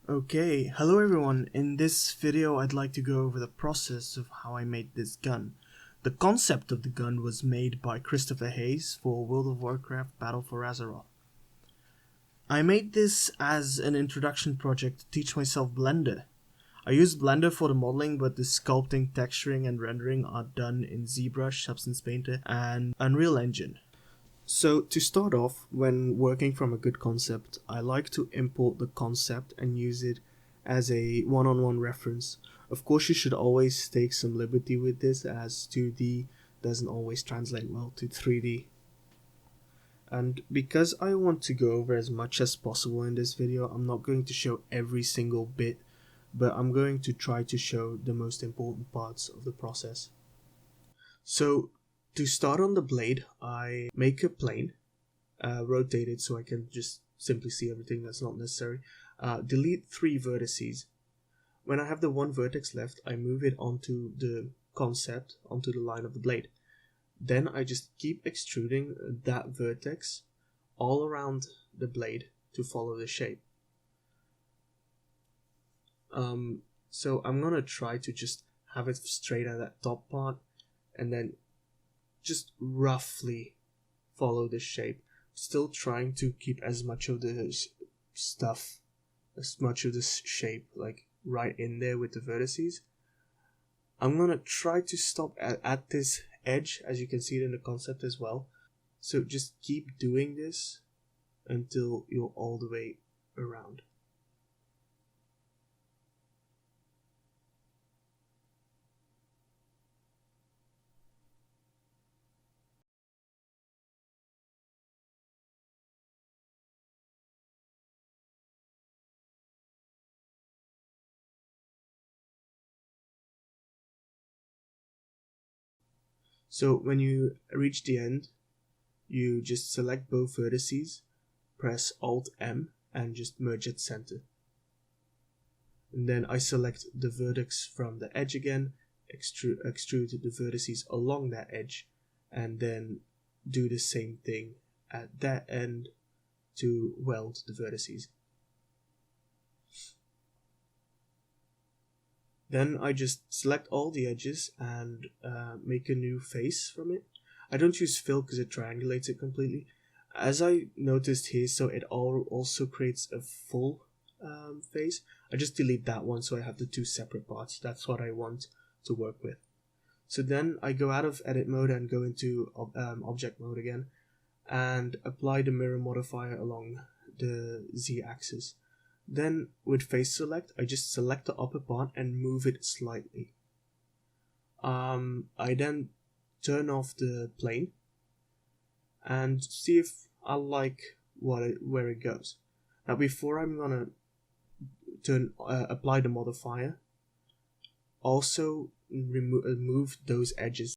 Okay, hello everyone. In this video I'd like to go over the process of how I made this gun. The concept of the gun was made by Christopher Hayes for World of Warcraft Battle for Azeroth. I made this as an introduction project to teach myself Blender. I used Blender for the modeling, but the sculpting, texturing and rendering are done in ZBrush, Substance Painter and Unreal Engine. So to start off, when working from a good concept, I like to import the concept and use it as a one-on-one reference. Of course, you should always take some liberty with this, as 2D doesn't always translate well to 3D. And because I want to go over as much as possible in this video, I'm not going to show every single bit, but I'm going to try to show the most important parts of the process. So to start on the blade, I make a plane, rotate it so I can just simply see everything that's not necessary. Delete 3 vertices. When I have the 1 vertex left, I move it onto the concept, onto the line of the blade. Then I just keep extruding that vertex all around the blade to follow the shape. So I'm gonna try to just have it straight at that top part and then just roughly follow the shape, still trying to keep as much of the stuff, as much of this shape like right in there with the vertices. I'm gonna try to stop at this edge, as you can see it in the concept as well. So just keep doing this until you're all the way around. So when you reach the end, you just select both vertices, press Alt M and just merge at center. And then I select the vertex from the edge again, extrude the vertices along that edge, and then do the same thing at that end to weld the vertices. Then I just select all the edges and make a new face from it. I don't use fill because it triangulates it completely. As I noticed here, so it also creates a full face. I just delete that one so I have the 2 separate parts. That's what I want to work with. So then I go out of edit mode and go into object mode again and apply the mirror modifier along the Z axis. Then with face select, I just select the upper part and move it slightly. I then turn off the plane and see if I like where it goes. Now before I'm gonna apply the modifier, also remove those edges.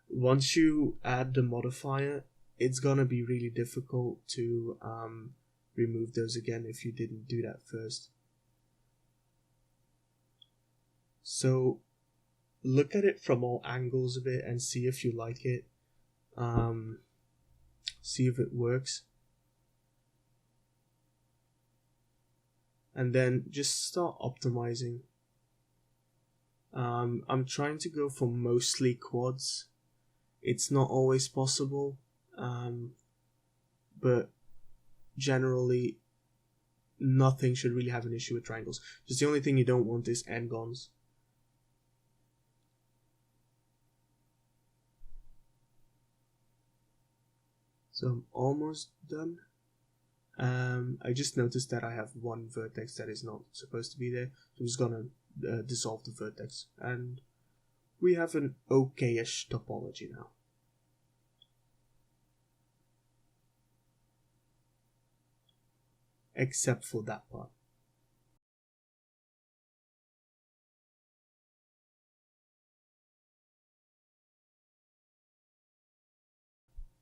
Once you add the modifier, it's gonna be really difficult to remove those again if you didn't do that first. So look at it from all angles of it and see if you like it. See if it works. And then just start optimizing. I'm trying to go for mostly quads. It's not always possible, but generally nothing should really have an issue with triangles. Just the only thing you don't want is n-gons. So I'm almost done. I just noticed that I have 1 vertex that is not supposed to be there, so I'm just gonna dissolve the vertex, and we have an okay-ish topology now. Except for that part.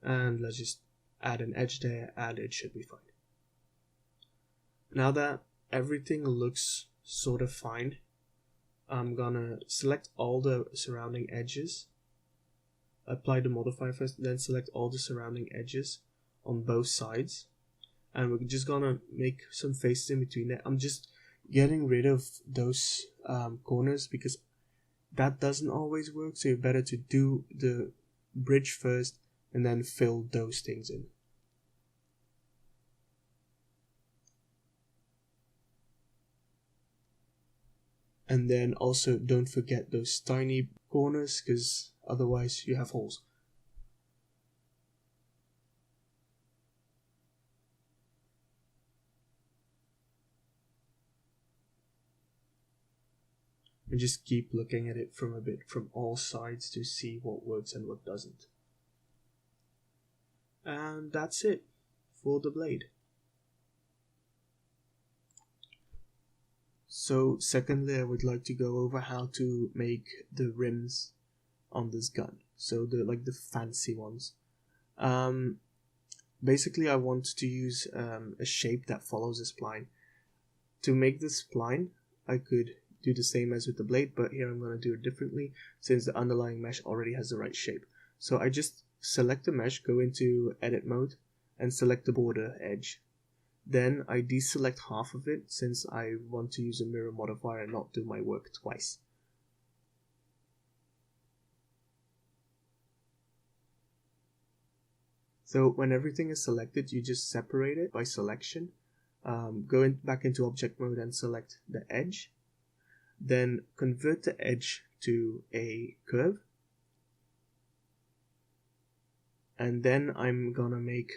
And let's just add an edge there and it should be fine. Now that everything looks sort of fine, I'm gonna select all the surrounding edges, apply the modifier first, then select all the surrounding edges on both sides, and we're just gonna make some faces in between it. I'm just getting rid of those corners because that doesn't always work, so you're better to do the bridge first and then fill those things in. And then also don't forget those tiny corners, because otherwise you have holes. And just keep looking at it from all sides to see what works and what doesn't. And that's it for the blade. So secondly, I would like to go over how to make the rims on this gun. So the fancy ones. Basically I want to use a shape that follows a spline. To make this spline, I could do the same as with the blade, but here I'm going to do it differently since the underlying mesh already has the right shape. So I just select the mesh, go into edit mode, and select the border edge. Then I deselect half of it since I want to use a mirror modifier and not do my work twice. So when everything is selected, you just separate it by selection. Go back into object mode and select the edge. Then convert the edge to a curve. And then I'm gonna make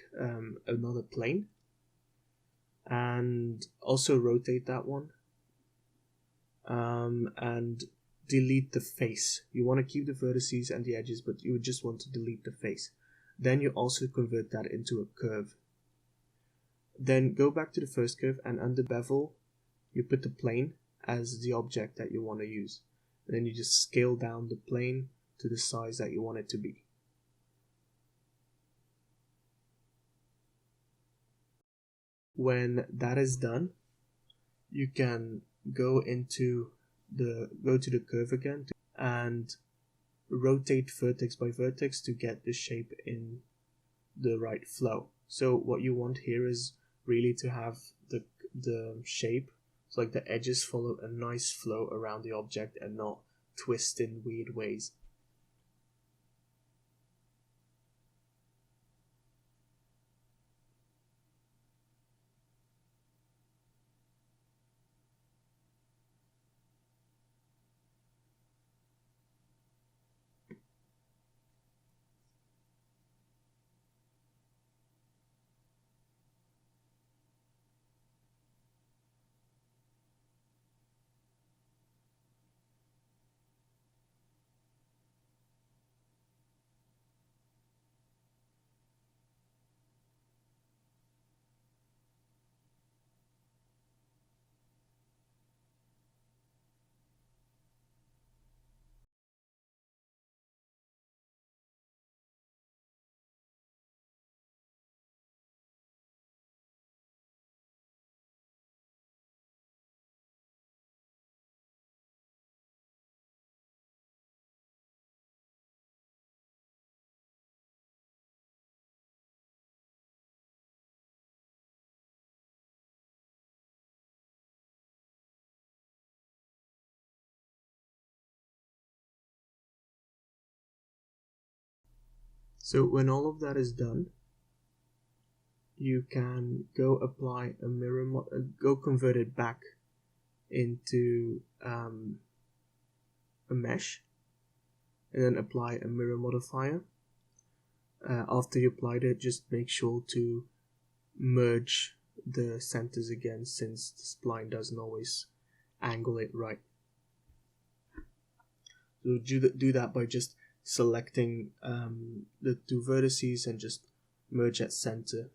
another plane. And also rotate that one. And delete the face. You want to keep the vertices and the edges, but you would just want to delete the face. Then you also convert that into a curve. Then go back to the first curve, and under bevel you put the plane as the object that you want to use. And then you just scale down the plane to the size that you want it to be. When that is done, you can go to the curve again and rotate vertex by vertex to get the shape in the right flow. So what you want here is really to have the shape, so like the edges follow a nice flow around the object and not twist in weird ways. So when all of that is done, you can go apply a mirror, go convert it back into a mesh, and then apply a mirror modifier. After you applied it, just make sure to merge the centers again, since the spline doesn't always angle it right. So do that by just selecting the two vertices and just merge at center.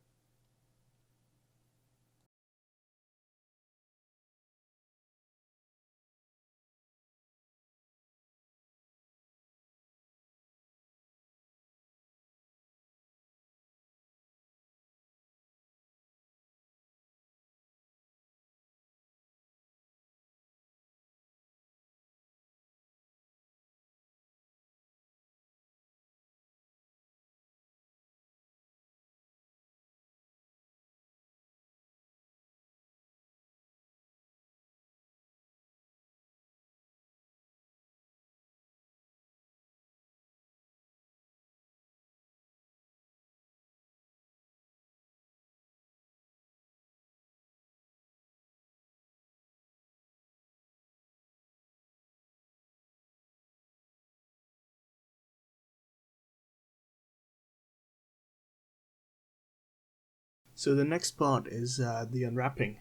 So the next part is the unwrapping.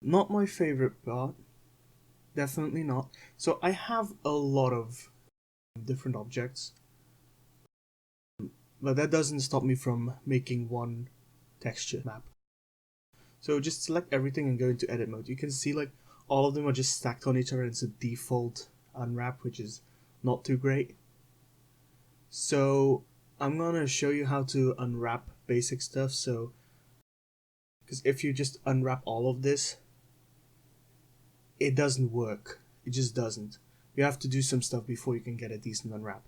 Not my favorite part, definitely not. So I have a lot of different objects, but that doesn't stop me from making one texture map. So just select everything and go into edit mode. You can see like all of them are just stacked on each other. It's a default unwrap, which is not too great. So I'm gonna show you how to unwrap basic stuff. So, because if you just unwrap all of this, it doesn't work. It just doesn't. You have to do some stuff before you can get a decent unwrap.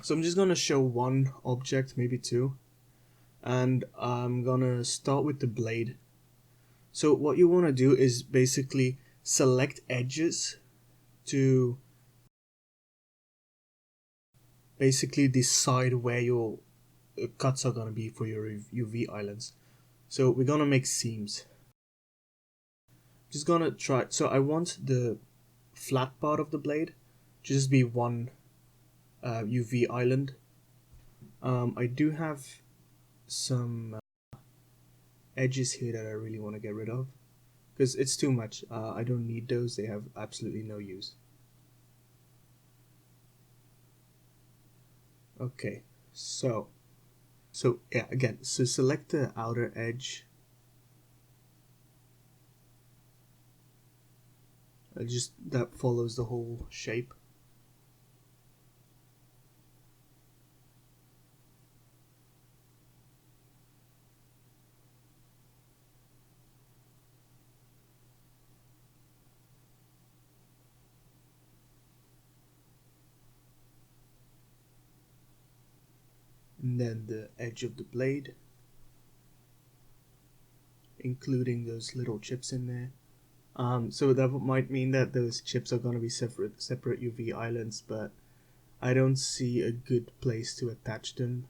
So I'm just gonna show one object, maybe two, and I'm gonna start with the blade. So what you want to do is basically select edges to basically decide where your cuts are gonna be for your UV islands. So we're gonna make seams. Just gonna try. So I want the flat part of the blade to just be one UV island. I do have some edges here that I really want to get rid of because it's too much. I don't need those. They have absolutely no use. Okay, so yeah, again, so select the outer edge. Just that follows the whole shape. And then the edge of the blade, including those little chips in there. So that might mean that those chips are going to be separate UV islands, but I don't see a good place to attach them.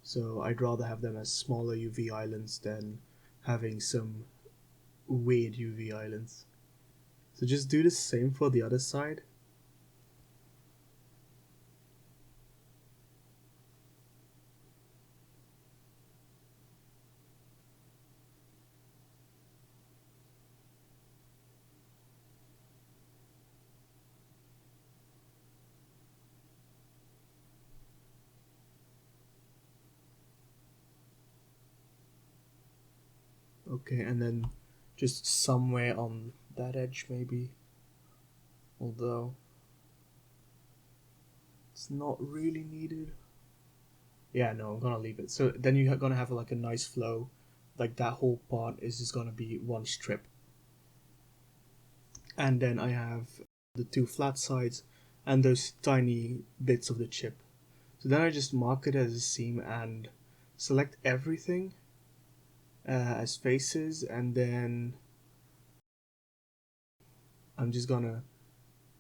So I'd rather have them as smaller UV islands than having some weird UV islands. So just do the same for the other side. Okay, and then just somewhere on that edge maybe, although it's not really needed. Yeah, no, I'm gonna leave it. So then you're gonna have like a nice flow, like that whole part is just gonna be one strip. And then I have the two flat sides and those tiny bits of the chip. So then I just mark it as a seam and select everything as faces, and then I'm just gonna,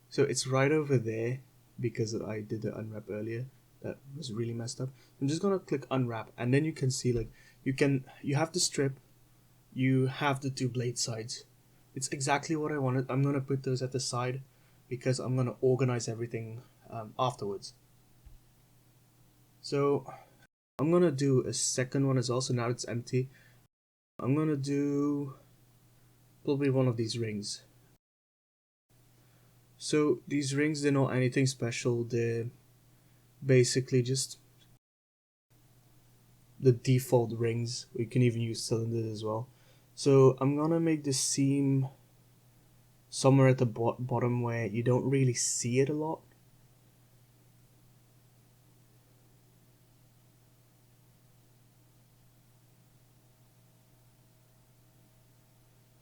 so it's right over there because I did the unwrap earlier that was really messed up. I'm just gonna click unwrap, and then you can see like you have the strip, you have the two blade sides. It's exactly what I wanted. I'm gonna put those at the side because I'm gonna organize everything afterwards. So I'm gonna do a second one as well. So now it's empty. I'm gonna do probably one of these rings. So these rings, they're not anything special. They're basically just the default rings. We can even use cylinders as well. So I'm gonna make the seam somewhere at the bottom where you don't really see it a lot.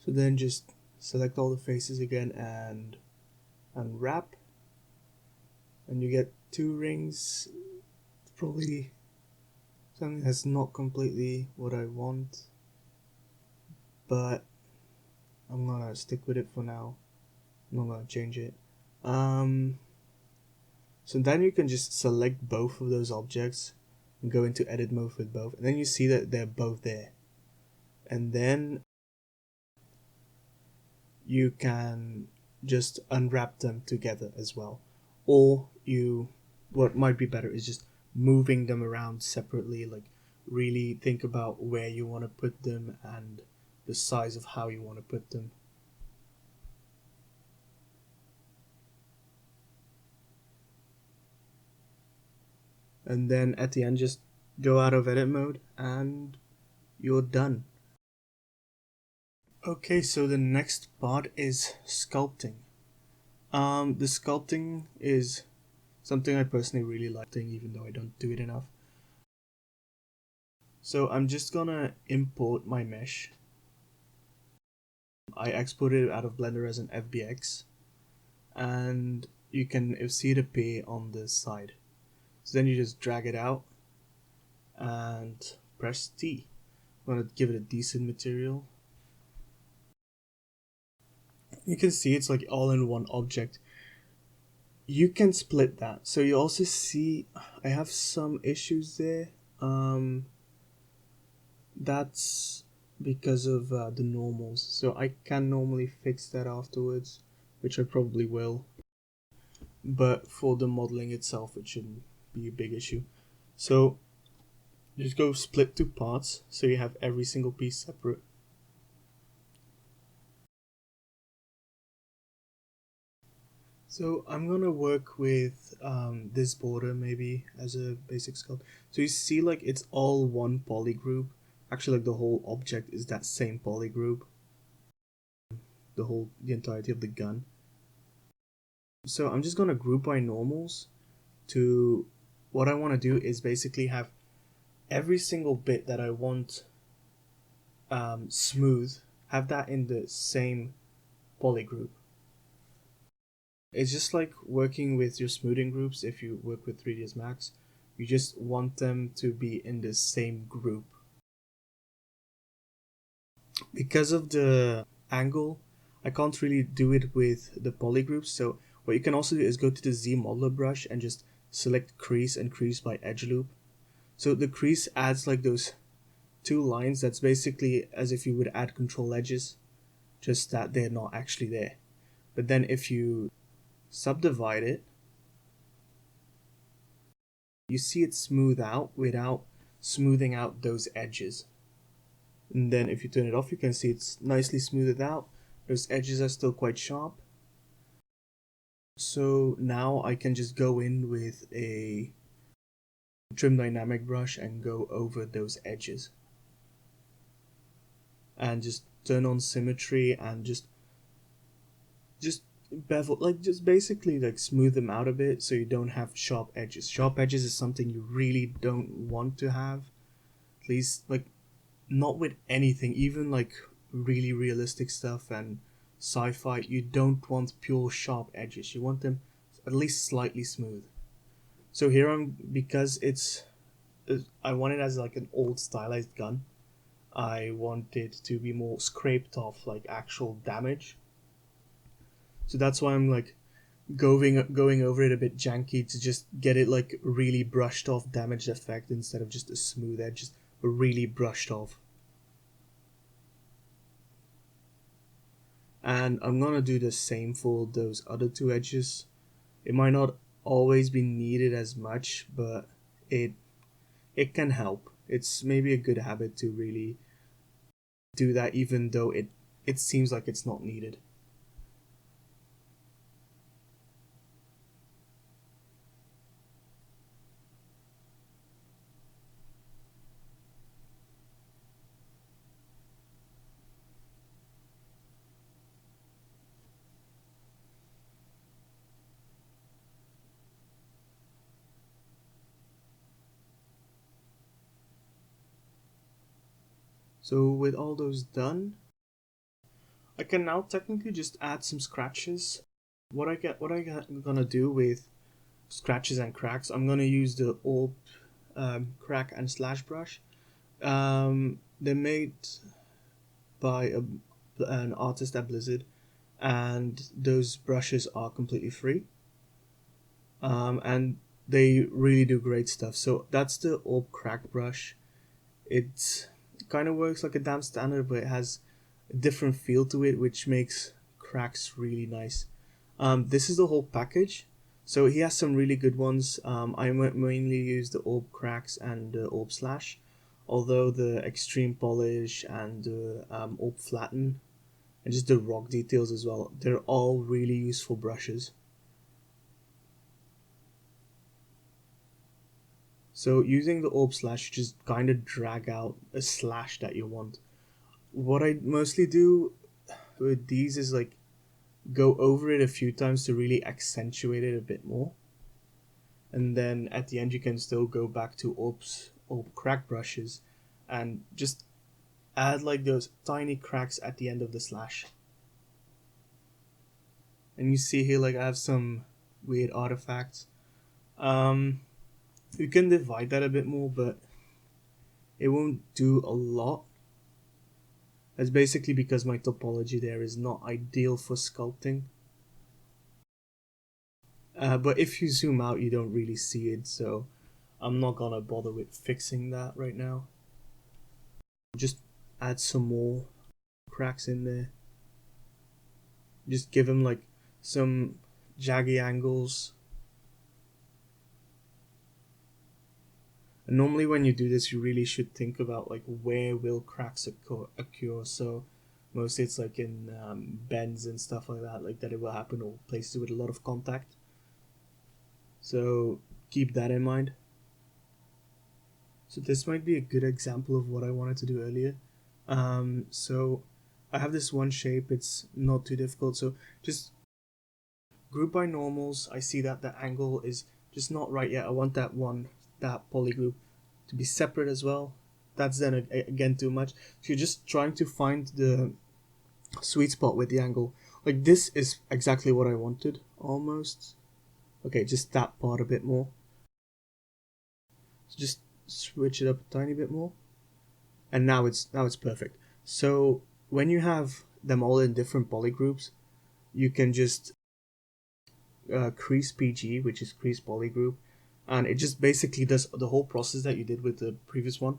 So then just select all the faces again and unwrap, and you get two rings. It's probably something that's not completely what I want, but I'm gonna stick with it for now. I'm not gonna change it. So then you can just select both of those objects and go into edit mode with both, and then you see that they're both there. And then you can just unwrap them together as well. Or what might be better is just moving them around separately. Like really think about where you want to put them and the size of how you want to put them. And then at the end, just go out of edit mode and you're done. Okay, so the next part is sculpting. The sculpting is something I personally really like, even though I don't do it enough. So I'm just gonna import my mesh. I exported it out of Blender as an FBX, and you can see the P on the side. So then you just drag it out and press T. I'm gonna give it a decent material. You can see it's like all in one object. You can split that. So you also see I have some issues there. That's because of the normals. So I can normally fix that afterwards, which I probably will. But for the modeling itself, it shouldn't be a big issue. So just go split two parts so you have every single piece separate. So I'm gonna work with this border maybe as a basic sculpt. So you see like it's all one poly group. Actually, like the whole object is that same poly group. The entirety of the gun. So I'm just gonna group by normals. To what I want to do is basically have every single bit that I want smooth, have that in the same poly group. It's just like working with your smoothing groups. If you work with 3ds Max, you just want them to be in the same group. Because of the angle, I can't really do it with the poly groups. So what you can also do is go to the Z modeler brush and just select crease and crease by edge loop. So the crease adds like those two lines. That's basically as if you would add control edges, just that they're not actually there. But then if you subdivide it, you see it smooth out without smoothing out those edges. And then if you turn it off, you can see it's nicely smoothed out. Those edges are still quite sharp. So now I can just go in with a trim dynamic brush and go over those edges. And just turn on symmetry and just bevel, like just basically like smooth them out a bit so you don't have sharp edges. Sharp edges is something you really don't want to have. At least like not with anything, even like really realistic stuff and sci-fi, you don't want pure sharp edges. You want them at least slightly smooth. So here because I want it as like an old stylized gun, I want it to be more scraped off, like actual damage. So that's why I'm like going over it a bit janky to just get it like really brushed off damaged effect instead of just a smooth edge, just really brushed off. And I'm gonna do the same for those other two edges. It might not always be needed as much, but it can help. It's maybe a good habit to really do that, even though it seems like it's not needed. So with all those done, I can now technically just add some scratches. What I'm gonna do with scratches and cracks, I'm gonna use the old crack and slash brush. They're made by an artist at Blizzard, and those brushes are completely free. And they really do great stuff. So that's the orb crack brush. It kind of works like a damp standard, but it has a different feel to it, which makes cracks really nice. This is the whole package. So he has some really good ones. I mainly use the orb cracks and the orb slash, although the extreme polish and the orb flatten and just the rock details as well, they're all really useful brushes. So using the orb slash, you just kind of drag out a slash that you want. What I mostly do with these is like go over it a few times to really accentuate it a bit more. And then at the end you can still go back to orb crack brushes and just add like those tiny cracks at the end of the slash. And you see here like I have some weird artifacts. You can divide that a bit more, but it won't do a lot. That's basically because my topology there is not ideal for sculpting. But if you zoom out, you don't really see it, so I'm not gonna bother with fixing that right now. Just add some more cracks in there. Just give them like some jaggy angles. And normally when you do this, you really should think about like where will cracks occur. So mostly it's like in bends and stuff like that it will happen, or places with a lot of contact. So keep that in mind. So this might be a good example of what I wanted to do earlier. So I have this one shape, it's not too difficult. So just group by normals. I see that the angle is just not right yet. I want that poly group to be separate as well. That's then again too much. So you're just trying to find the sweet spot with the angle. Like this is exactly what I wanted, almost. Okay, just that part a bit more. So just switch it up a tiny bit more, and now it's perfect. So when you have them all in different poly groups, you can just crease PG, which is crease poly group, and it just basically does the whole process that you did with the previous one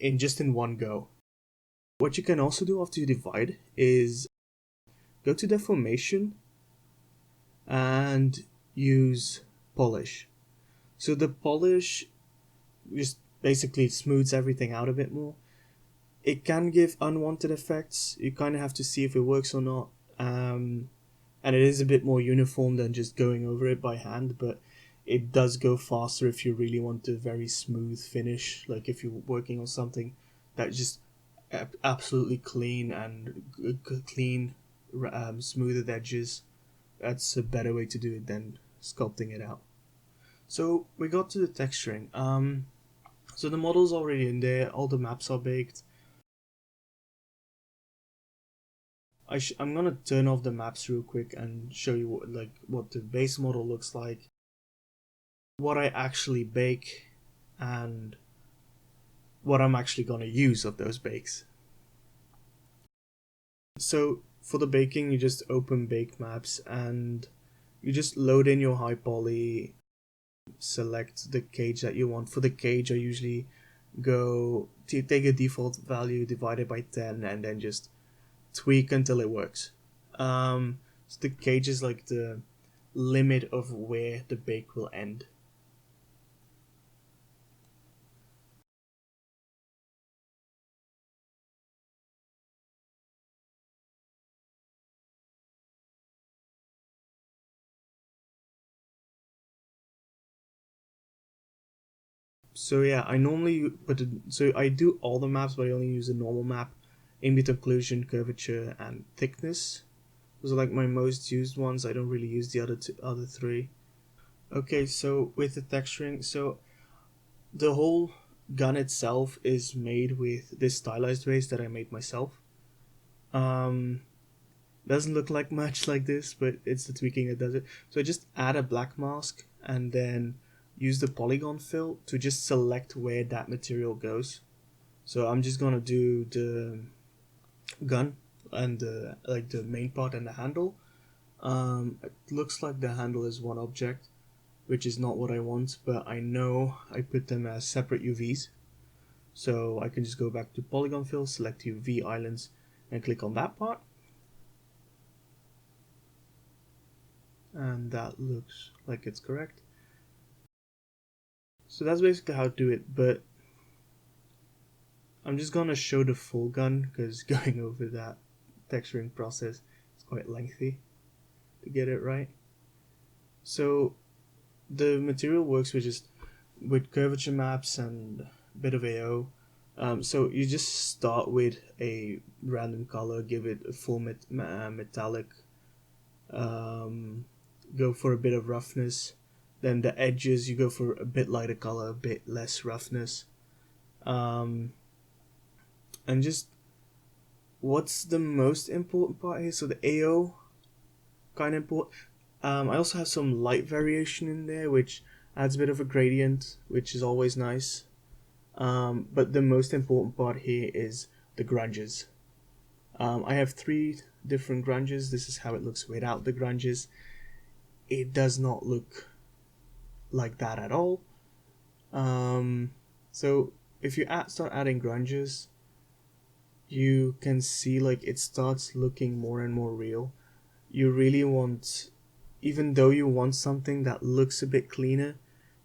in one go. What you can also do after you divide is go to deformation and use polish. So the polish just basically smooths everything out a bit more. It can give unwanted effects. You kind of have to see if it works or not. And it is a bit more uniform than just going over it by hand, but it does go faster if you really want a very smooth finish. Like if you're working on something that just absolutely clean and clean, smoothed edges, that's a better way to do it than sculpting it out. So we got to the texturing. So the model's already in there, all the maps are baked. I'm gonna turn off the maps real quick and show you what the base model looks like, what I actually bake, and what I'm actually gonna use of those bakes. So for the baking, you just open bake maps and you just load in your high poly, select the cage that you want. For the cage, I usually go to take a default value, divide it by 10, and then just tweak until it works. So the cage is like the limit of where the bake will end. So yeah, I normally so I do all the maps, but I only use a normal map, ambient occlusion, curvature, and thickness. Those are like my most used ones. I don't really use the other three. Okay, so with the texturing, so the whole gun itself is made with this stylized base that I made myself. Doesn't look like much like this, but it's the tweaking that does it. So I just add a black mask and then use the polygon fill to just select where that material goes. So I'm just gonna do the gun and the main part and the handle. It looks like the handle is one object, which is not what I want, but I know I put them as separate UVs. So I can just go back to polygon fill, select UV islands, and click on that part. and that looks like it's correct. So that's basically how to do it, but I'm just gonna show the full gun because going over that texturing process is quite lengthy to get it right. So the material works with curvature maps and a bit of AO. So you just start with a random color, give it a full metallic, go for a bit of roughness. Then the edges you go for a bit lighter color, a bit less roughness. And just what's the most important part here? So the AO kind of important. I also have some light variation in there, which adds a bit of a gradient, which is always nice. But the most important part here is the grunges. I have 3 different grunges. This is how it looks without the grunges. It does not look like that at all. So if you start adding grunges, you can see like it starts looking more and more real. You really want, even though you want something that looks a bit cleaner,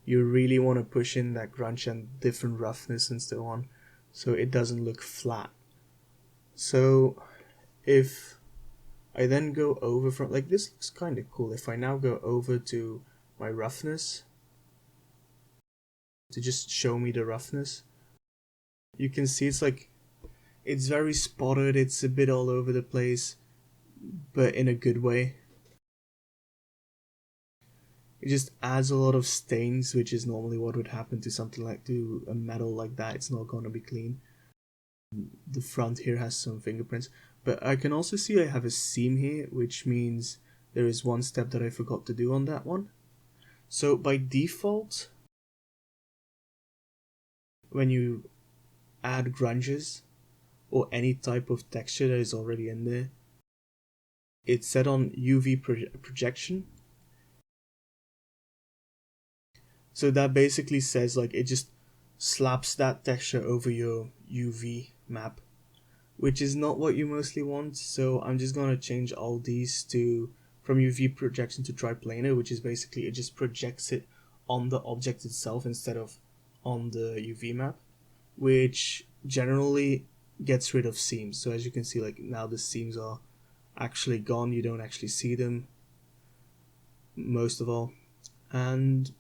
you really want to push in that grunge and different roughness and so on, so it doesn't look flat. So if I then go over from, like, this looks kind of cool. If I now go over to my roughness to just show me the roughness, you can see it's very spotted, it's a bit all over the place, but in a good way. It just adds a lot of stains, which is normally what would happen to something like to a metal like that. It's not going to be clean. The front here has some fingerprints, but I can also see I have a seam here, which means there is one step that I forgot to do on that one. So by default, when you add grunges or any type of texture that is already in there, it's set on UV projection. So that basically says like it just slaps that texture over your UV map, which is not what you mostly want. So I'm just gonna change all these to from UV projection to triplanar, which is basically it just projects it on the object itself instead of on the UV map, which generally gets rid of seams. So as you can see, like now the seams are actually gone. You don't actually see them most of all, and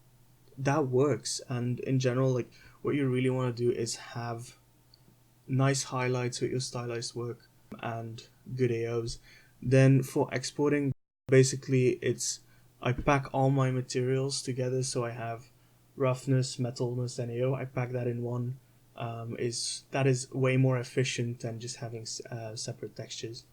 that works. And in general, like what you really want to do is have nice highlights with your stylized work and good AOs. Then for exporting, basically I pack all my materials together, so I have roughness, metalness, and AO. I pack that in one. That is way more efficient than just having separate textures.